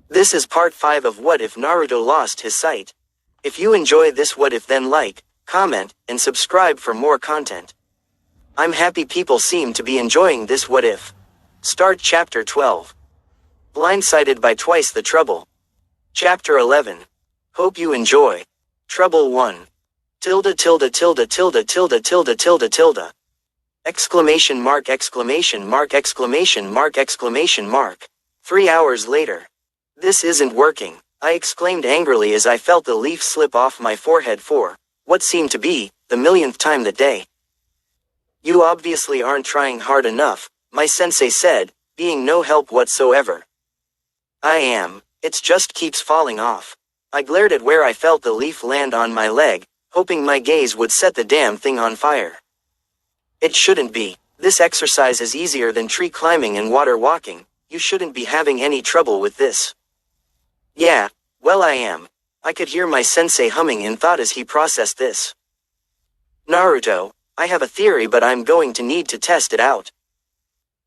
This is part 5 of What If Naruto Lost His Sight. If you enjoy this what if, then like, comment, and subscribe for more content. I'm happy people seem to be enjoying this what if. Start Chapter 12. Blindsided by twice the trouble. Chapter 11. Hope you enjoy. Trouble 1. Tilde tilde tilde tilde tilde tilde tilde tilde. Exclamation mark exclamation mark exclamation mark exclamation mark. 3 hours later. This isn't working, I exclaimed angrily as I felt the leaf slip off my forehead for what seemed to be the millionth time that day. You obviously aren't trying hard enough, my sensei said, being no help whatsoever. I am, it just keeps falling off. I glared at where I felt the leaf land on my leg, hoping my gaze would set the damn thing on fire. It shouldn't be. This exercise is easier than tree climbing and water walking. You shouldn't be having any trouble with this. Yeah, well I am. I could hear my sensei humming in thought as he processed this. Naruto, I have a theory, but I'm going to need to test it out.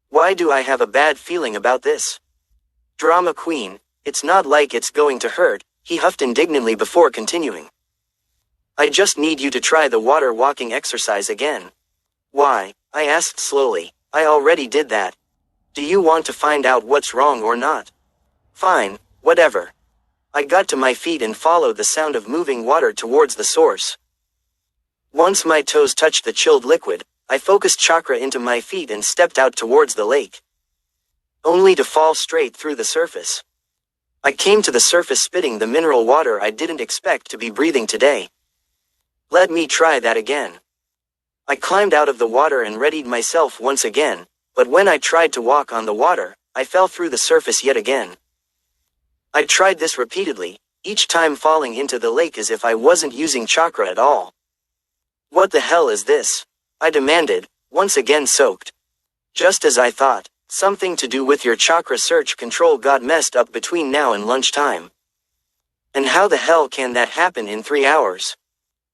Why do I have a bad feeling about this? Drama queen, it's not like it's going to hurt, he huffed indignantly before continuing. I just need you to try the water walking exercise again. Why? I asked slowly. I already did that. Do you want to find out what's wrong or not? Fine, whatever. I got to my feet and followed the sound of moving water towards the source. Once my toes touched the chilled liquid, I focused chakra into my feet and stepped out towards the lake. Only to fall straight through the surface. I came to the surface spitting the mineral water I didn't expect to be breathing today. Let me try that again. I climbed out of the water and readied myself once again, but when I tried to walk on the water, I fell through the surface yet again. I tried this repeatedly, each time falling into the lake as if I wasn't using chakra at all. What the hell is this? I demanded, once again soaked. Just as I thought, something to do with your chakra search control got messed up between now and lunchtime. And how the hell can that happen in 3 hours?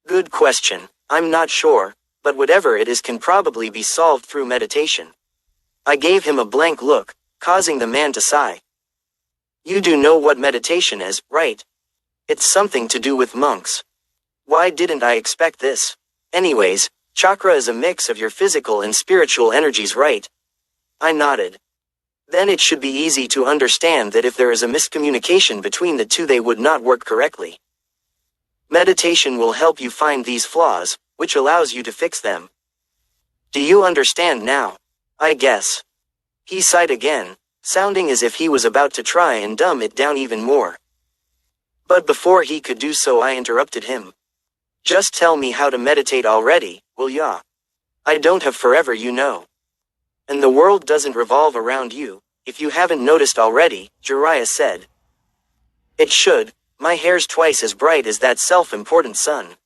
Good question, I'm not sure, but whatever it is can probably be solved through meditation. I gave him a blank look, causing the man to sigh. You do know what meditation is, right? It's something to do with monks. Why didn't I expect this? Anyways, chakra is a mix of your physical and spiritual energies, right? I nodded. Then it should be easy to understand that if there is a miscommunication between the two, they would not work correctly. Meditation will help you find these flaws, which allows you to fix them. Do you understand now? I guess. He sighed again, sounding as if he was about to try and dumb it down even more. But before he could do so, I interrupted him. Just tell me how to meditate already, will ya? I don't have forever, you know. And the world doesn't revolve around you, if you haven't noticed already, Jiraiya said. It should, my hair's twice as bright as that self-important sun.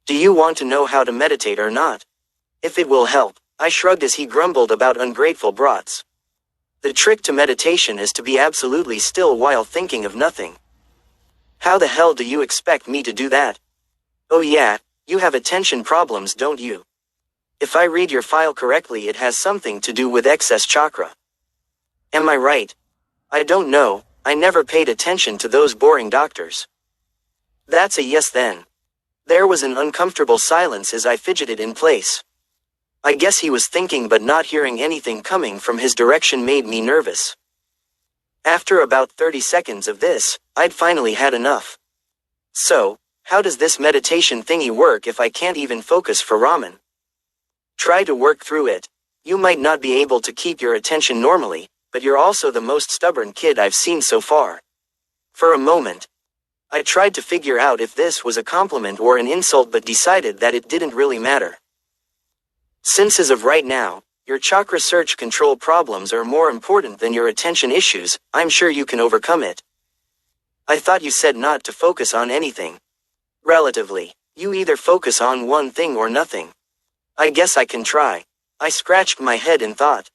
Do you want to know how to meditate or not? If it will help, I shrugged as he grumbled about ungrateful brats. The trick to meditation is to be absolutely still while thinking of nothing. How the hell do you expect me to do that? Oh yeah, you have attention problems, don't you? If I read your file correctly, it has something to do with excess chakra. Am I right? I don't know, I never paid attention to those boring doctors. That's a yes then. There was an uncomfortable silence as I fidgeted in place. I guess he was thinking, but not hearing anything coming from his direction made me nervous. After about 30 seconds of this, I'd finally had enough. So, how does this meditation thingy work if I can't even focus for ramen? Try to work through it. You might not be able to keep your attention normally, but you're also the most stubborn kid I've seen so far. For a moment, I tried to figure out if this was a compliment or an insult, but decided that it didn't really matter. Since as of right now, your chakra search control problems are more important than your attention issues, I'm sure you can overcome it. I thought you said not to focus on anything. Relatively, you either focus on one thing or nothing. I guess I can try. I scratched my head in thought.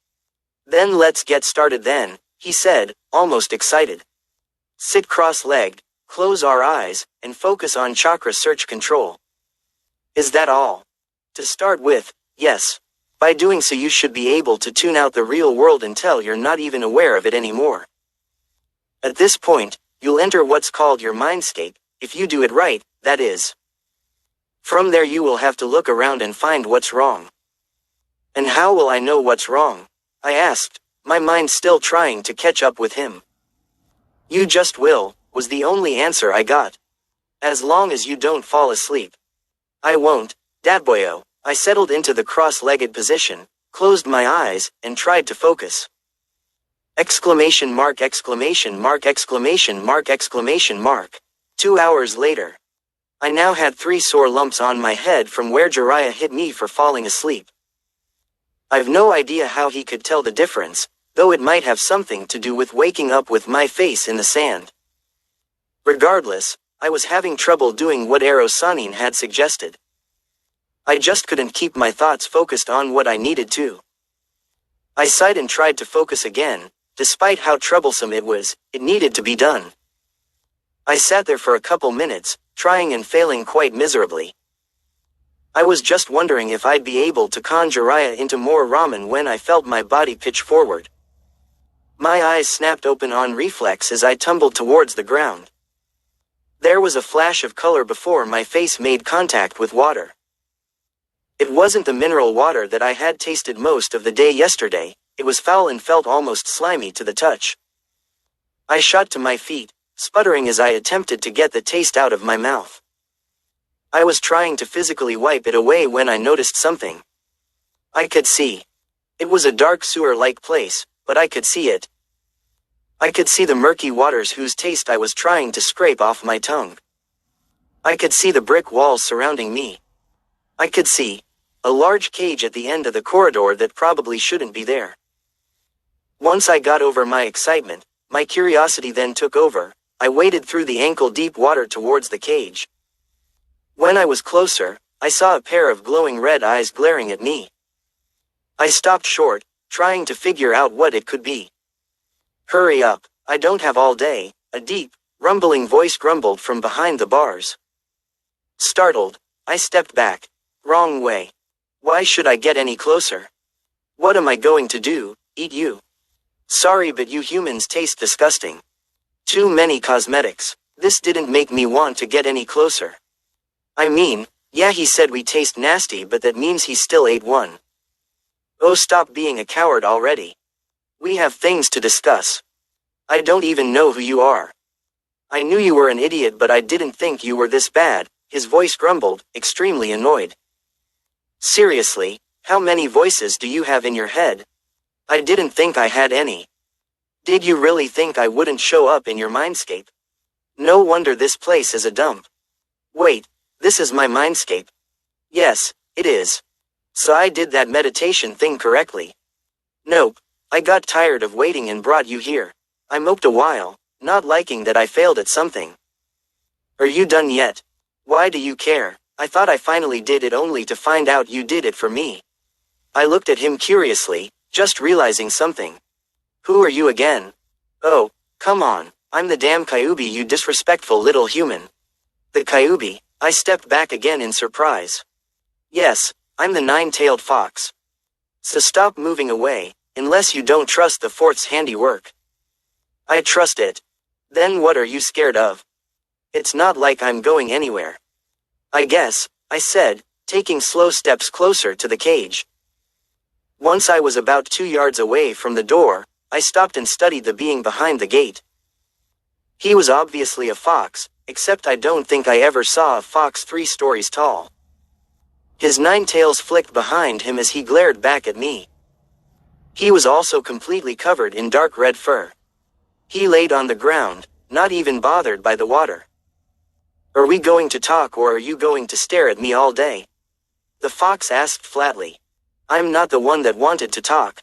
Then let's get started then, he said, almost excited. Sit cross-legged, close our eyes, and focus on chakra search control. Is that all? To start with, yes. By doing so you should be able to tune out the real world until you're not even aware of it anymore. At this point, you'll enter what's called your mindscape, if you do it right, that is. From there you will have to look around and find what's wrong. And how will I know what's wrong? I asked, my mind still trying to catch up with him. You just will, was the only answer I got. As long as you don't fall asleep. I won't, Dadboyo. I settled into the cross-legged position, closed my eyes, and tried to focus. Exclamation mark, exclamation mark, exclamation mark, exclamation mark. 2 hours later. I now had 3 sore lumps on my head from where Jiraiya hit me for falling asleep. I've no idea how he could tell the difference, though it might have something to do with waking up with my face in the sand. Regardless, I was having trouble doing what Ero Sanin had suggested. I just couldn't keep my thoughts focused on what I needed to. I sighed and tried to focus again. Despite how troublesome it was, it needed to be done. I sat there for a couple minutes, trying and failing quite miserably. I was just wondering if I'd be able to con Jiraiya into more ramen when I felt my body pitch forward. My eyes snapped open on reflex as I tumbled towards the ground. There was a flash of color before my face made contact with water. It wasn't the mineral water that I had tasted most of the day yesterday. It was foul and felt almost slimy to the touch. I shot to my feet, sputtering as I attempted to get the taste out of my mouth. I was trying to physically wipe it away when I noticed something. I could see. It was a dark sewer-like place, but I could see it. I could see the murky waters whose taste I was trying to scrape off my tongue. I could see the brick walls surrounding me. I could see a large cage at the end of the corridor that probably shouldn't be there. Once I got over my excitement, my curiosity then took over. I waded through the ankle-deep water towards the cage. When I was closer, I saw a pair of glowing red eyes glaring at me. I stopped short, trying to figure out what it could be. Hurry up, I don't have all day, a deep, rumbling voice grumbled from behind the bars. Startled, I stepped back. Wrong way. Why should I get any closer? What am I going to do, eat you? Sorry, but you humans taste disgusting. Too many cosmetics. This didn't make me want to get any closer. I mean, yeah, he said we taste nasty, but that means he still ate one. Oh, stop being a coward already. We have things to discuss. I don't even know who you are. I knew you were an idiot, but I didn't think you were this bad, his voice grumbled, extremely annoyed. Seriously, how many voices do you have in your head? I didn't think I had any. Did you really think I wouldn't show up in your mindscape? No wonder this place is a dump. Wait, this is my mindscape. Yes, it is. So I did that meditation thing correctly. Nope, I got tired of waiting and brought you here. I moped a while, not liking that I failed at something. Are you done yet? Why do you care? I thought I finally did it only to find out you did it for me. I looked at him curiously, just realizing something. Who are you again? Oh, come on, I'm the damn Kyuubi, you disrespectful little human. The Kyuubi? I stepped back again in surprise. Yes, I'm the nine-tailed fox. So stop moving away, unless you don't trust the fort's handiwork. I trust it. Then what are you scared of? It's not like I'm going anywhere. I guess, I said, taking slow steps closer to the cage. Once I was about 2 yards away from the door, I stopped and studied the being behind the gate. He was obviously a fox, except I don't think I ever saw a fox 3 stories tall. His 9 tails flicked behind him as he glared back at me. He was also completely covered in dark red fur. He laid on the ground, not even bothered by the water. Are we going to talk, or are you going to stare at me all day? The fox asked flatly. I'm not the one that wanted to talk.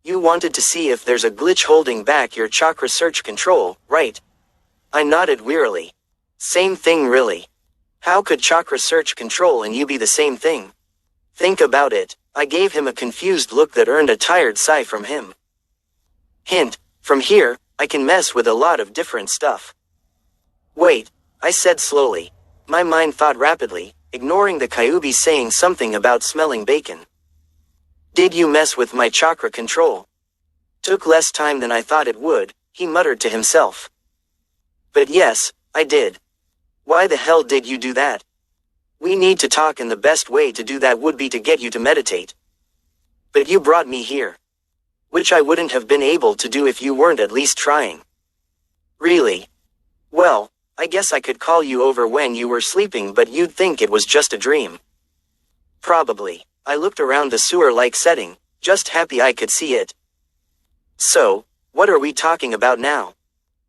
You wanted to see if there's a glitch holding back your chakra search control, right? I nodded wearily. Same thing really. How could chakra search control and you be the same thing? Think about it. I gave him a confused look that earned a tired sigh from him. Hint, from here, I can mess with a lot of different stuff. Wait, I said slowly. My mind thought rapidly, ignoring the Kyuubi saying something about smelling bacon. Did you mess with my chakra control? Took less time than I thought it would. he muttered to himself. But yes, I did. Why the hell did you do that? We need to talk, and the best way to do that would be to get you to meditate. But you brought me here. Which I wouldn't have been able to do if you weren't at least trying. Really? Well, I guess I could call you over when you were sleeping, but you'd think it was just a dream. Probably. I looked around the sewer-like setting, just happy I could see it. So, what are we talking about now?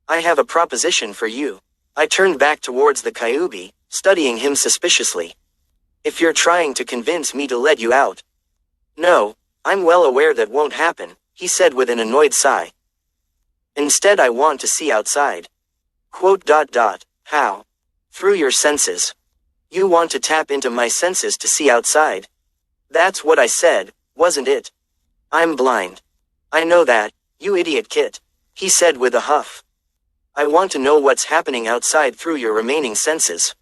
I have a proposition for you. I turned back towards the Kyuubi, studying him suspiciously. If you're trying to convince me to let you out. No, I'm well aware that won't happen, he said with an annoyed sigh. Instead, I want to see outside. How? Through your senses. You want to tap into my senses to see outside. That's what I said, wasn't it? I'm blind. I know that, you idiot Kit, he said with a huff. I want to know what's happening outside through your remaining senses.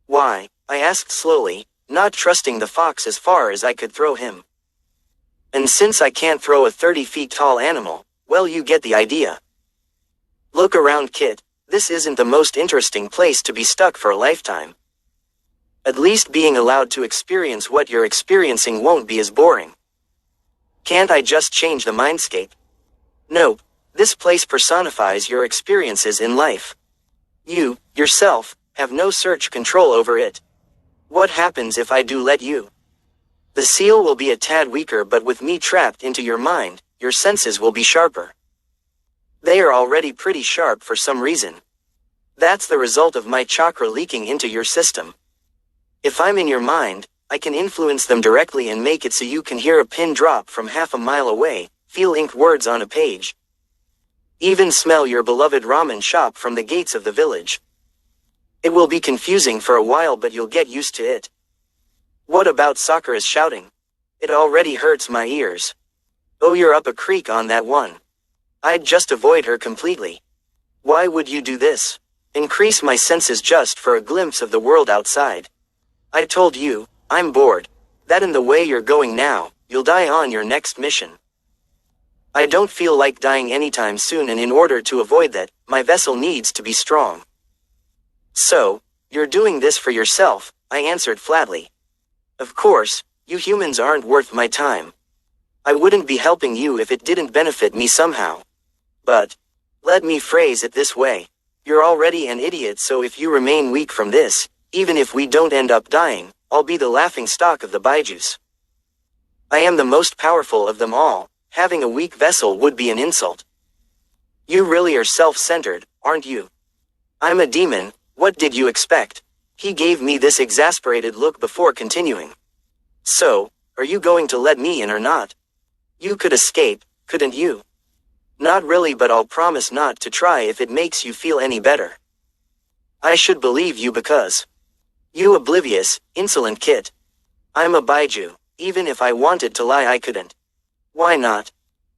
Why? I asked slowly, not trusting the fox as far as I could throw him. And since I can't throw a 30 feet tall animal, well, you get the idea. Look around, Kit. This isn't the most interesting place to be stuck for a lifetime. At least being allowed to experience what you're experiencing won't be as boring. Can't I just change the mindscape? Nope. This place personifies your experiences in life. You, yourself, have no search control over it. What happens if I do let you? The seal will be a tad weaker, but with me trapped into your mind, your senses will be sharper. They are already pretty sharp for some reason. That's the result of my chakra leaking into your system. If I'm in your mind, I can influence them directly and make it so you can hear a pin drop from half a mile away, feel inked words on a page. Even smell your beloved ramen shop from the gates of the village. It will be confusing for a while, but you'll get used to it. What about Sakura's shouting? It already hurts my ears. Oh, you're up a creek on that one. I'd just avoid her completely. Why would you do this? Increase my senses just for a glimpse of the world outside. I told you, I'm bored. That in the way you're going now, you'll die on your next mission. I don't feel like dying anytime soon, and in order to avoid that, my vessel needs to be strong. So, you're doing this for yourself, I answered flatly. Of course, you humans aren't worth my time. I wouldn't be helping you if it didn't benefit me somehow. But, let me phrase it this way. You're already an idiot, so if you remain weak from this, even if we don't end up dying, I'll be the laughing stock of the Baijus. I am the most powerful of them all. Having a weak vessel would be an insult. You really are self-centered, aren't you? I'm a demon, what did you expect? He gave me this exasperated look before continuing. So, are you going to let me in or not? You could escape, couldn't you? Not really, but I'll promise not to try if it makes you feel any better. I should believe you because... You oblivious, insolent Kit. I'm a Baiju. Even if I wanted to lie, I couldn't. Why not?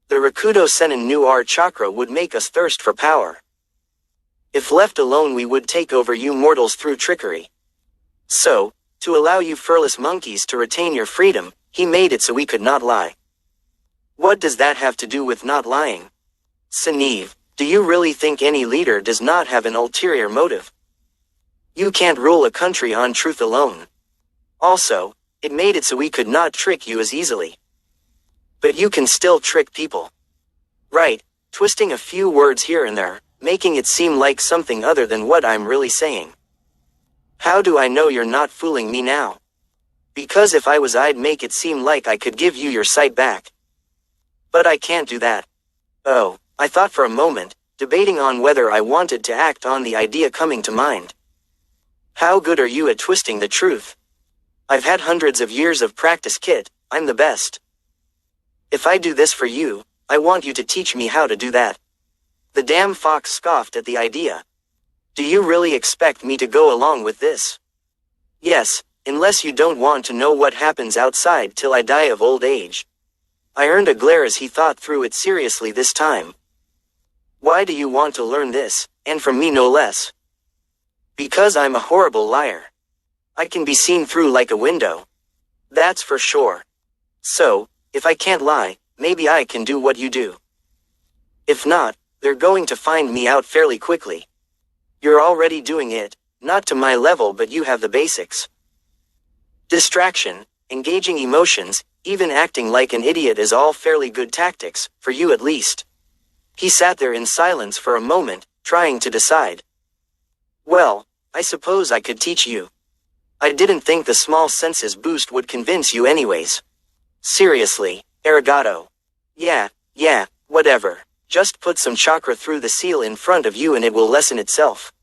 The Rakudo Senin knew our chakra would make us thirst for power. If left alone, we would take over you mortals through trickery. So, to allow you furless monkeys to retain your freedom, he made it so we could not lie. What does that have to do with not lying? Sinev, do you really think any leader does not have an ulterior motive? You can't rule a country on truth alone. Also, it made it so we could not trick you as easily. But you can still trick people. Right, twisting a few words here and there, making it seem like something other than what I'm really saying. How do I know you're not fooling me now? Because if I was, I'd make it seem like I could give you your sight back. But I can't do that. Oh, I thought for a moment, debating on whether I wanted to act on the idea coming to mind. How good are you at twisting the truth? I've had hundreds of years of practice, Kit. I'm the best. If I do this for you, I want you to teach me how to do that. The damn fox scoffed at the idea. Do you really expect me to go along with this? Yes, unless you don't want to know what happens outside till I die of old age. I earned a glare as he thought through it seriously this time. Why do you want to learn this, and from me no less? Because I'm a horrible liar. I can be seen through like a window. That's for sure. So, if I can't lie, maybe I can do what you do. If not, they're going to find me out fairly quickly. You're already doing it, not to my level, but you have the basics. Distraction, engaging emotions, even acting like an idiot is all fairly good tactics, for you at least. He sat there in silence for a moment, trying to decide. Well, I suppose I could teach you. I didn't think the small senses boost would convince you anyways. Seriously, arigato. Yeah, whatever. Just put some chakra through the seal in front of you and it will lessen itself.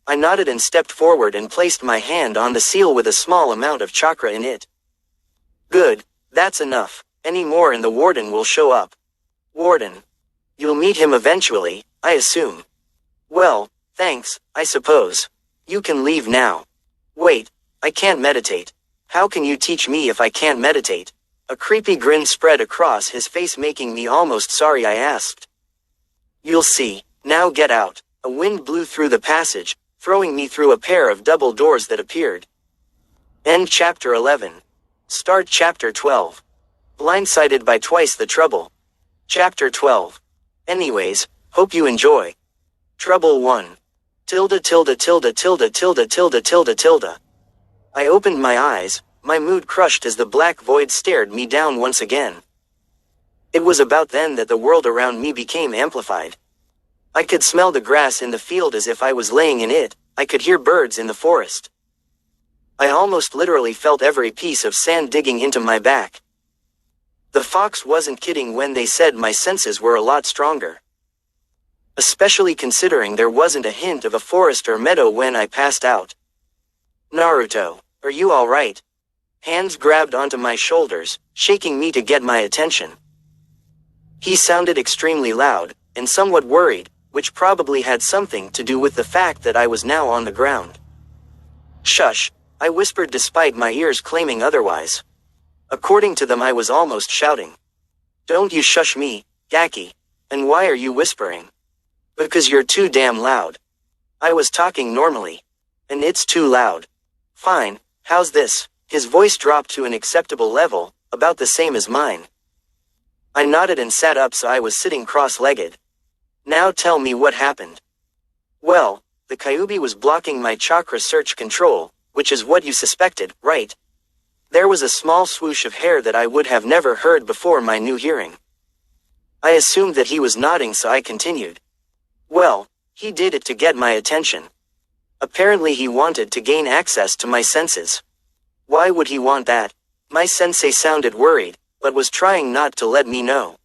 I nodded and stepped forward and placed my hand on the seal with a small amount of chakra in it. Good, that's enough. Any more and the warden will show up. Warden. You'll meet him eventually, I assume. Well, thanks, I suppose. You can leave now. Wait, I can't meditate. How can you teach me if I can't meditate? A creepy grin spread across his face, making me almost sorry I asked. You'll see. Now get out. A wind blew through the passage, throwing me through a pair of double doors that appeared. End chapter 11. Start chapter 12. Blindsided by twice the trouble. Chapter 12. Anyways, hope you enjoy. Trouble 1. Tilde tilde tilde tilde tilde tilde tilde tilde. I opened my eyes, my mood crushed as the black void stared me down once again. It was about then that the world around me became amplified. I could smell the grass in the field as if I was laying in it, I could hear birds in the forest. I almost literally felt every piece of sand digging into my back. The fox wasn't kidding when they said my senses were a lot stronger. Especially considering there wasn't a hint of a forest or meadow when I passed out. Naruto, are you alright? Hands grabbed onto my shoulders, shaking me to get my attention. He sounded extremely loud, and somewhat worried, which probably had something to do with the fact that I was now on the ground. Shush, I whispered despite my ears claiming otherwise. According to them I was almost shouting. Don't you shush me, Gaki. And why are you whispering? Because you're too damn loud. I was talking normally. And it's too loud. Fine, how's this? His voice dropped to an acceptable level, about the same as mine. I nodded and sat up so I was sitting cross-legged. Now tell me what happened. Well, the Kyuubi was blocking my chakra search control, which is what you suspected, right? There was a small swoosh of hair that I would have never heard before my new hearing. I assumed that he was nodding, so I continued. Well, he did it to get my attention. Apparently he wanted to gain access to my senses. Why would he want that? My sensei sounded worried, but was trying not to let me know.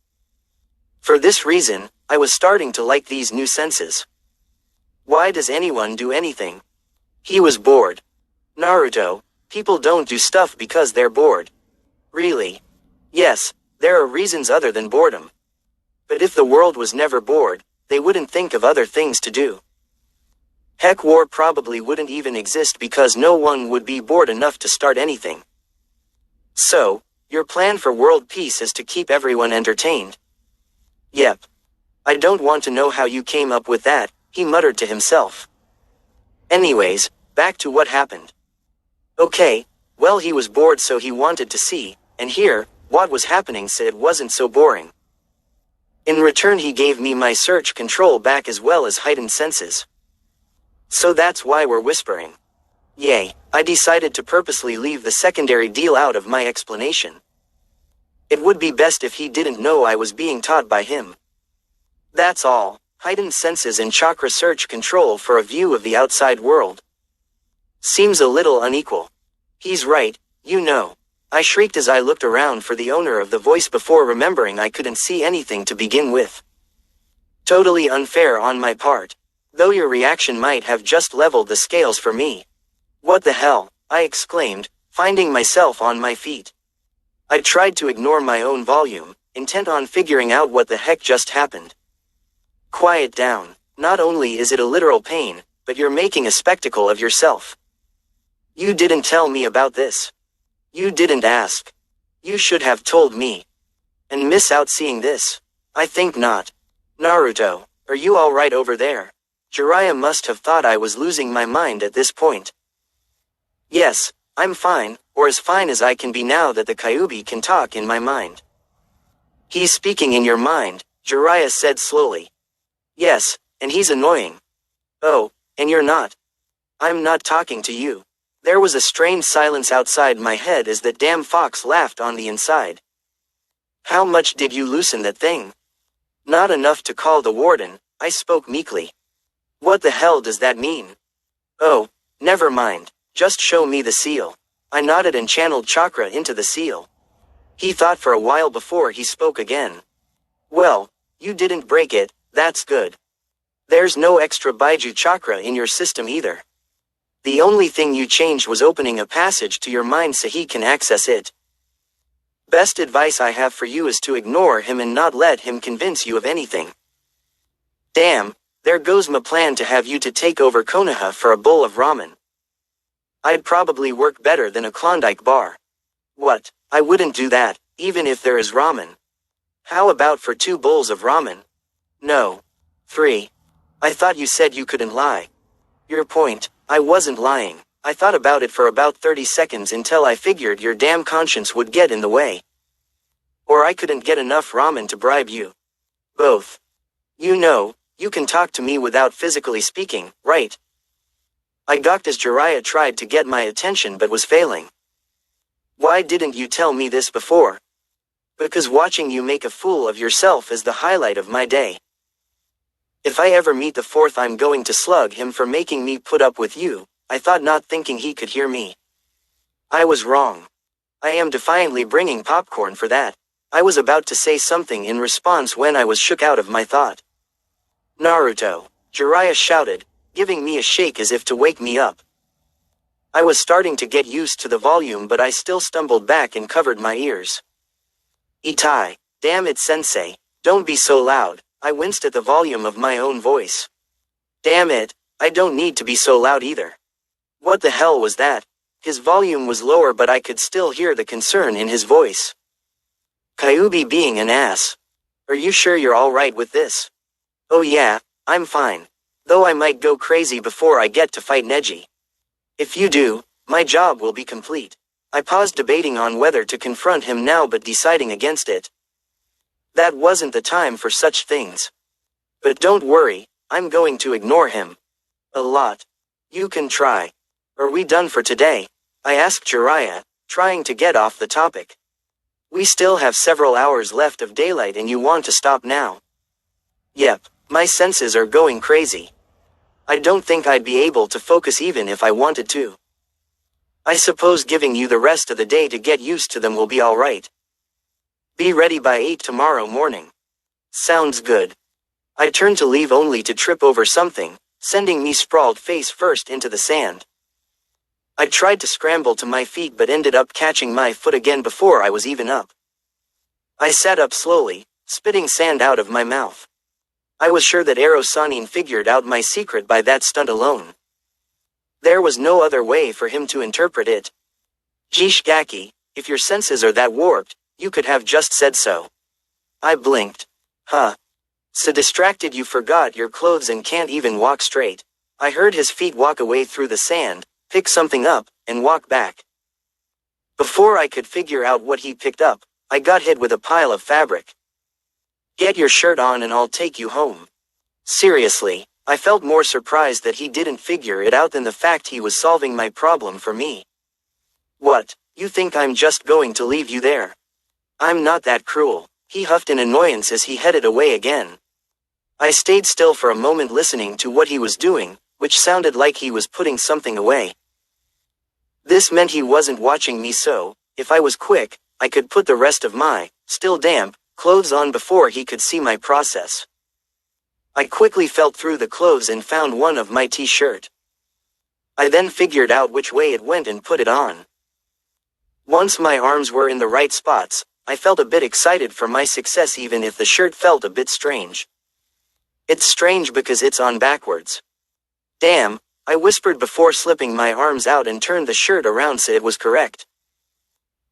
For this reason, I was starting to like these new senses. Why does anyone do anything? He was bored. Naruto, people don't do stuff because they're bored. Really? Yes, there are reasons other than boredom. But if the world was never bored, they wouldn't think of other things to do. Heck, war probably wouldn't even exist because no one would be bored enough to start anything. So, your plan for world peace is to keep everyone entertained. Yep. I don't want to know how you came up with that, he muttered to himself. Anyways, back to what happened. Okay, well, he was bored, so he wanted to see and hear what was happening, so it wasn't so boring. In return he gave me my search control back as well as heightened senses. So that's why we're whispering. Yay, I decided to purposely leave the secondary deal out of my explanation. It would be best if he didn't know I was being taught by him. That's all, heightened senses and chakra search control for a view of the outside world. Seems a little unequal. He's right, you know. I shrieked as I looked around for the owner of the voice before remembering I couldn't see anything to begin with. Totally unfair on my part. Though your reaction might have just leveled the scales for me. What the hell, I exclaimed, finding myself on my feet. I tried to ignore my own volume, intent on figuring out what the heck just happened. Quiet down. Not only is it a literal pain, but you're making a spectacle of yourself. You didn't tell me about this. You didn't ask. You should have told me. And miss out seeing this? I think not. Naruto, are you alright over there? Jiraiya must have thought I was losing my mind at this point. Yes, I'm fine, or as fine as I can be now that the Kyuubi can talk in my mind. He's speaking in your mind, Jiraiya said slowly. Yes, and he's annoying. Oh, and you're not. I'm not talking to you. There was a strained silence outside my head as that damn fox laughed on the inside. How much did you loosen that thing? Not enough to call the warden, I spoke meekly. What the hell does that mean? Oh, never mind, just show me the seal. I nodded and channeled chakra into the seal. He thought for a while before he spoke again. Well, you didn't break it, that's good. There's no extra Baiju chakra in your system either. The only thing you changed was opening a passage to your mind so he can access it. Best advice I have for you is to ignore him and not let him convince you of anything. Damn, there goes my plan to have you to take over Konoha for a bowl of ramen. I'd probably work better than a Klondike bar. What? I wouldn't do that, even if there is ramen. How about for 2 bowls of ramen? No. 3. I thought you said you couldn't lie. Your point, I wasn't lying. I thought about it for about 30 seconds until I figured your damn conscience would get in the way. Or I couldn't get enough ramen to bribe you. Both. You know, you can talk to me without physically speaking, right? I gawked as Jiraiya tried to get my attention but was failing. Why didn't you tell me this before? Because watching you make a fool of yourself is the highlight of my day. If I ever meet the 4th, I'm going to slug him for making me put up with you, I thought, not thinking he could hear me. I was wrong. I am defiantly bringing popcorn for that. I was about to say something in response when I was shook out of my thought. Naruto, Jiraiya shouted, giving me a shake as if to wake me up. I was starting to get used to the volume, but I still stumbled back and covered my ears. Itai, damn it, sensei, don't be so loud. I winced at the volume of my own voice. Damn it, I don't need to be so loud either. What the hell was that? His volume was lower, but I could still hear the concern in his voice. Kyuubi being an ass. Are you sure you're alright with this? Oh yeah, I'm fine. Though I might go crazy before I get to fight Neji. If you do, my job will be complete. I paused, debating on whether to confront him now but deciding against it. That wasn't the time for such things. But don't worry, I'm going to ignore him. A lot. You can try. Are we done for today? I asked Jiraiya, trying to get off the topic. We still have several hours left of daylight and you want to stop now? Yep, my senses are going crazy. I don't think I'd be able to focus even if I wanted to. I suppose giving you the rest of the day to get used to them will be alright. Be ready by 8 tomorrow morning. Sounds good. I turned to leave only to trip over something, sending me sprawled face first into the sand. I tried to scramble to my feet but ended up catching my foot again before I was even up. I sat up slowly, spitting sand out of my mouth. I was sure that Ero Sanin figured out my secret by that stunt alone. There was no other way for him to interpret it. Jeesh Gaki, if your senses are that warped, you could have just said so. I blinked. Huh. So distracted you forgot your clothes and can't even walk straight. I heard his feet walk away through the sand, pick something up, and walk back. Before I could figure out what he picked up, I got hit with a pile of fabric. Get your shirt on and I'll take you home. Seriously, I felt more surprised that he didn't figure it out than the fact he was solving my problem for me. What, you think I'm just going to leave you there? I'm not that cruel, he huffed in annoyance as he headed away again. I stayed still for a moment listening to what he was doing, which sounded like he was putting something away. This meant he wasn't watching me, so, if I was quick, I could put the rest of my, still damp, clothes on before he could see my process. I quickly felt through the clothes and found one of my t-shirt. I then figured out which way it went and put it on. Once my arms were in the right spots, I felt a bit excited for my success even if the shirt felt a bit strange. It's strange because it's on backwards. Damn, I whispered before slipping my arms out and turned the shirt around so it was correct.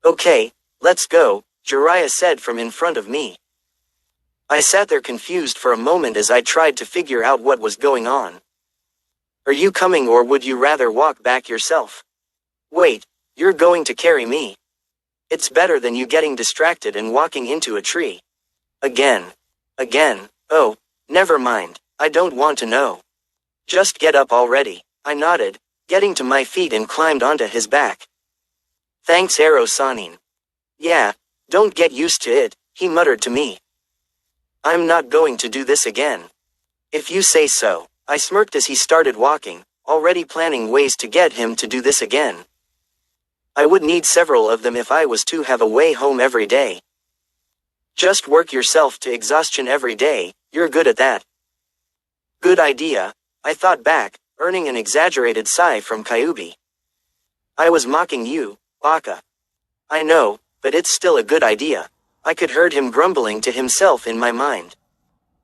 Okay, let's go, Jiraiya said from in front of me. I sat there confused for a moment as I tried to figure out what was going on. Are you coming or would you rather walk back yourself? Wait, you're going to carry me? It's better than you getting distracted and walking into a tree. Again. Oh, never mind, I don't want to know. Just get up already. I nodded, getting to my feet and climbed onto his back. Thanks, Sanin. Yeah, don't get used to it, he muttered to me. I'm not going to do this again. If you say so, I smirked as he started walking, already planning ways to get him to do this again. I would need several of them if I was to have a way home every day. Just work yourself to exhaustion every day, you're good at that. Good idea, I thought back, earning an exaggerated sigh from Kyubi. I was mocking you, Baka. I know, but it's still a good idea. I could heard him grumbling to himself in my mind.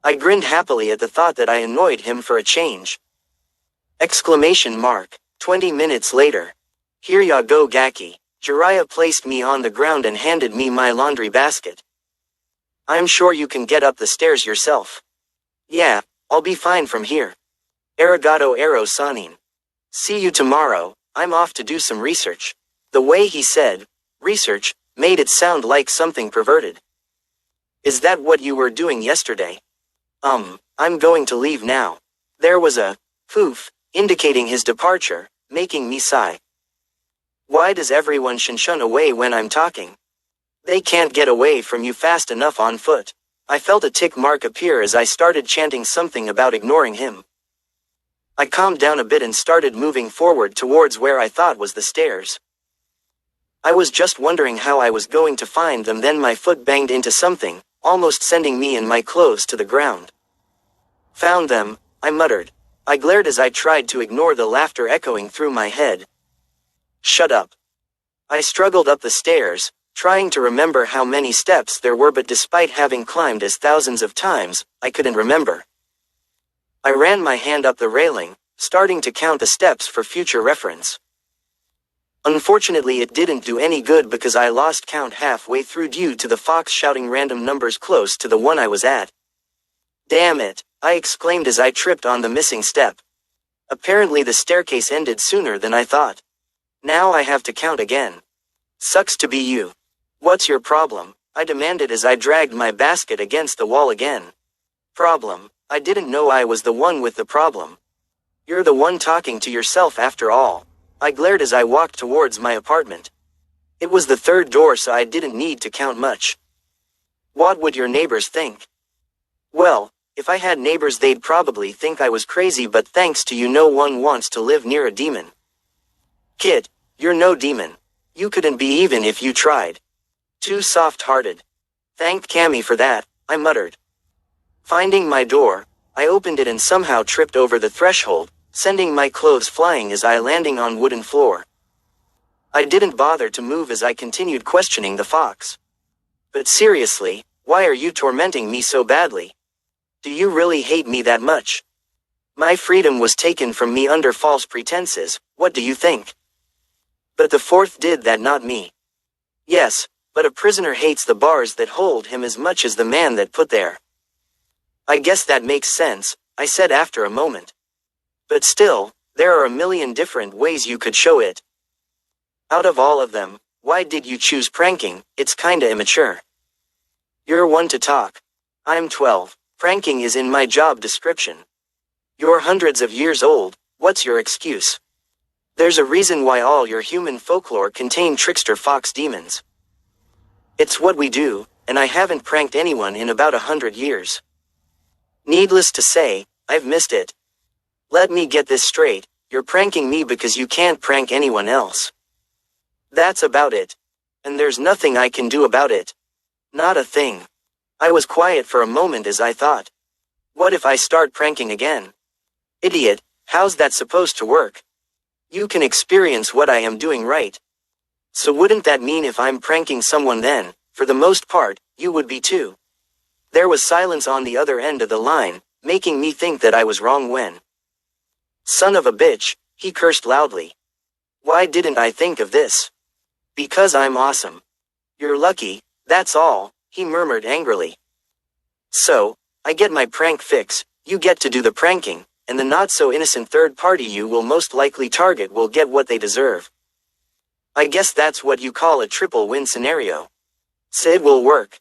I grinned happily at the thought that I annoyed him for a change. 20 minutes later. Here ya go, Gaki. Jiraiya placed me on the ground and handed me my laundry basket. I'm sure you can get up the stairs yourself. Yeah, I'll be fine from here. Arigato Sanin. See you tomorrow, I'm off to do some research. The way he said, research, made it sound like something perverted. Is that what you were doing yesterday? I'm going to leave now. There was a poof, indicating his departure, making me sigh. Why does everyone shun away when I'm talking? They can't get away from you fast enough on foot. I felt a tick mark appear as I started chanting something about ignoring him. I calmed down a bit and started moving forward towards where I thought was the stairs. I was just wondering how I was going to find them, then my foot banged into something, almost sending me and my clothes to the ground. Found them, I muttered. I glared as I tried to ignore the laughter echoing through my head. Shut up. I struggled up the stairs, trying to remember how many steps there were, but despite having climbed as thousands of times, I couldn't remember. I ran my hand up the railing, starting to count the steps for future reference. Unfortunately, it didn't do any good because I lost count halfway through due to the fox shouting random numbers close to the one I was at. Damn it, I exclaimed as I tripped on the missing step. Apparently the staircase ended sooner than I thought. Now I have to count again. Sucks to be you. What's your problem? I demanded as I dragged my basket against the wall again. Problem? I didn't know I was the one with the problem. You're the one talking to yourself after all. I glared as I walked towards my apartment. It was the third door, so I didn't need to count much. What would your neighbors think? Well, if I had neighbors they'd probably think I was crazy, but thanks to you no one wants to live near a demon. Kid, you're no demon. You couldn't be even if you tried. Too soft-hearted. Thank Cammy for that, I muttered. Finding my door, I opened it and somehow tripped over the threshold, sending my clothes flying as I landing on wooden floor. I didn't bother to move as I continued questioning the fox. But seriously, why are you tormenting me so badly? Do you really hate me that much? My freedom was taken from me under false pretenses, what do you think? But the fourth did that, not me. Yes, but a prisoner hates the bars that hold him as much as the man that put there. I guess that makes sense, I said after a moment. But still, there are a million different ways you could show it. Out of all of them, why did you choose pranking? It's kinda immature. You're one to talk. I'm 12. Pranking is in my job description. You're hundreds of years old, what's your excuse? There's a reason why all your human folklore contain trickster fox demons. It's what we do, and I haven't pranked anyone in about 100 years. Needless to say, I've missed it. Let me get this straight, you're pranking me because you can't prank anyone else. That's about it. And there's nothing I can do about it. Not a thing. I was quiet for a moment as I thought. What if I start pranking again? Idiot, how's that supposed to work? You can experience what I am doing, right? So wouldn't that mean if I'm pranking someone then, for the most part, you would be too? There was silence on the other end of the line, making me think that I was wrong when. Son of a bitch, he cursed loudly. Why didn't I think of this? Because I'm awesome. You're lucky, that's all, he murmured angrily. So, I get my prank fix, you get to do the pranking, and the not-so-innocent third party you will most likely target will get what they deserve. I guess that's what you call a triple win scenario. It will work.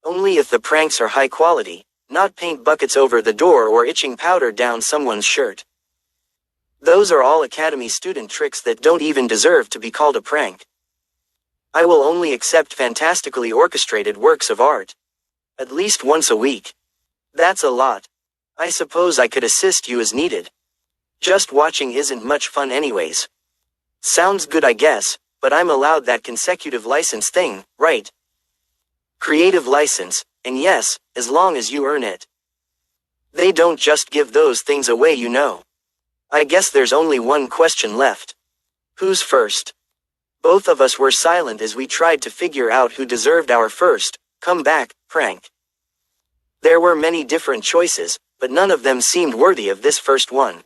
Only if the pranks are high quality, not paint buckets over the door or itching powder down someone's shirt. Those are all Academy student tricks that don't even deserve to be called a prank. I will only accept fantastically orchestrated works of art. At least once a week. That's a lot. I suppose I could assist you as needed. Just watching isn't much fun anyways. Sounds good I guess, but I'm allowed that consecutive license thing, right? Creative license, and yes, as long as you earn it. They don't just give those things away, you know. I guess there's only one question left. Who's first? Both of us were silent as we tried to figure out who deserved our first comeback prank. There were many different choices, but none of them seemed worthy of this first one.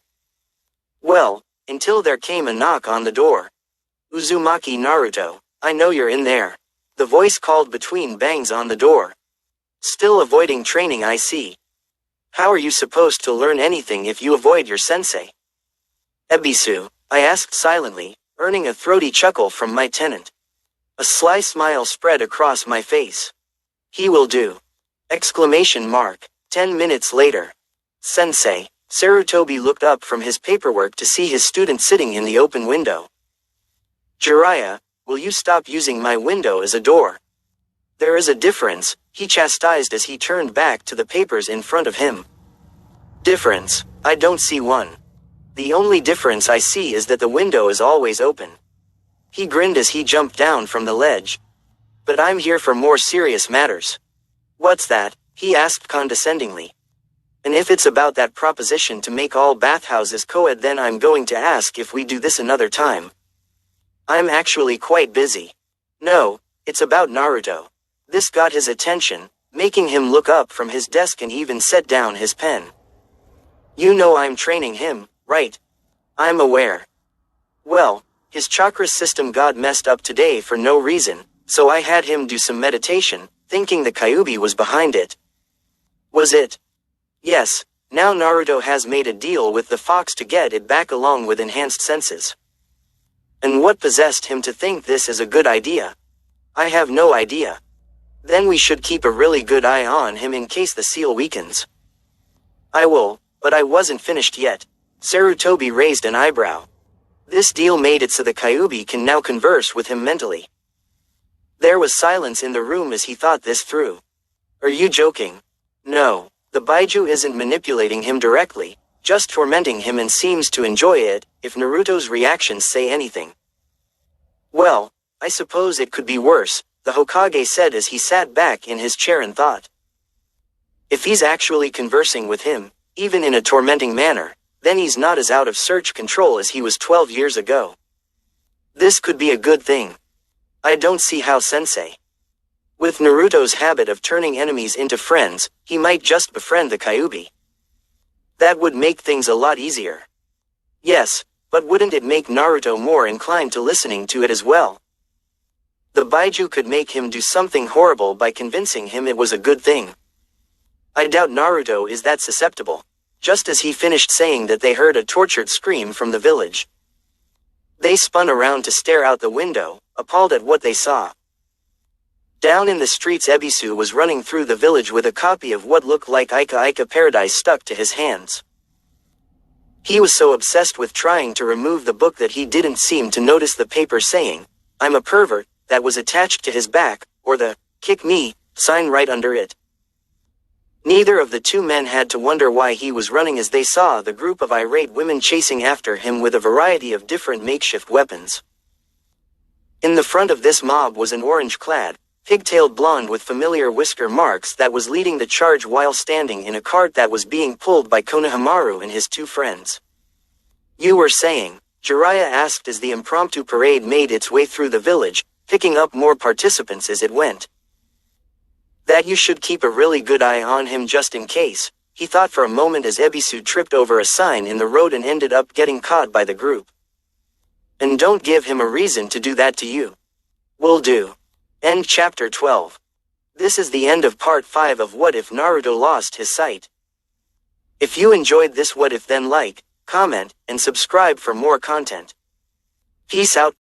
Well, until there came a knock on the door. Uzumaki Naruto, I know you're in there. The voice called between bangs on the door. Still avoiding training, I see. How are you supposed to learn anything if you avoid your sensei? Ebisu, I asked silently, earning a throaty chuckle from my tenant. A sly smile spread across my face. He will do! Exclamation mark. 10 minutes later. Sensei, Sarutobi looked up from his paperwork to see his student sitting in the open window. Jiraiya, will you stop using my window as a door? There is a difference, he chastised as he turned back to the papers in front of him. Difference? I don't see one. The only difference I see is that the window is always open. He grinned as he jumped down from the ledge. But I'm here for more serious matters. What's that? He asked condescendingly. And if it's about that proposition to make all bathhouses co-ed, then I'm going to ask if we do this another time. I'm actually quite busy. No, it's about Naruto. This got his attention, making him look up from his desk and even set down his pen. You know I'm training him, right? I'm aware. Well, his chakra system got messed up today for no reason, so I had him do some meditation, thinking the Kyuubi was behind it. Was it? Yes, now Naruto has made a deal with the fox to get it back along with enhanced senses. And what possessed him to think this is a good idea? I have no idea. Then we should keep a really good eye on him in case the seal weakens. I will, but I wasn't finished yet. Sarutobi raised an eyebrow. This deal made it so the Kyuubi can now converse with him mentally. There was silence in the room as he thought this through. Are you joking? No, the Baiju isn't manipulating him directly, just tormenting him and seems to enjoy it, if Naruto's reactions say anything. Well, I suppose it could be worse, the Hokage said as he sat back in his chair and thought. If he's actually conversing with him, even in a tormenting manner, then he's not as out of search control as he was 12 years ago. This could be a good thing. I don't see how sensei. With Naruto's habit of turning enemies into friends, he might just befriend the Kyuubi. That would make things a lot easier. Yes, but wouldn't it make Naruto more inclined to listening to it as well? The Baiju could make him do something horrible by convincing him it was a good thing. I doubt Naruto is that susceptible. Just as he finished saying that, they heard a tortured scream from the village. They spun around to stare out the window, appalled at what they saw. Down in the streets, Ebisu was running through the village with a copy of what looked like Ika Ika Paradise stuck to his hands. He was so obsessed with trying to remove the book that he didn't seem to notice the paper saying, "I'm a pervert," that was attached to his back, or the "kick me" sign right under it. Neither of the two men had to wonder why he was running as they saw the group of irate women chasing after him with a variety of different makeshift weapons. In the front of this mob was an orange-clad, pigtailed blonde with familiar whisker marks that was leading the charge while standing in a cart that was being pulled by Konohamaru and his two friends. You were saying, Jiraiya asked as the impromptu parade made its way through the village, picking up more participants as it went. That you should keep a really good eye on him just in case, he thought for a moment as Ebisu tripped over a sign in the road and ended up getting caught by the group. And don't give him a reason to do that to you. Will do. End chapter 12. This is the end of part 5 of What If Naruto Lost His Sight. If you enjoyed this What If, then like, comment, and subscribe for more content. Peace out.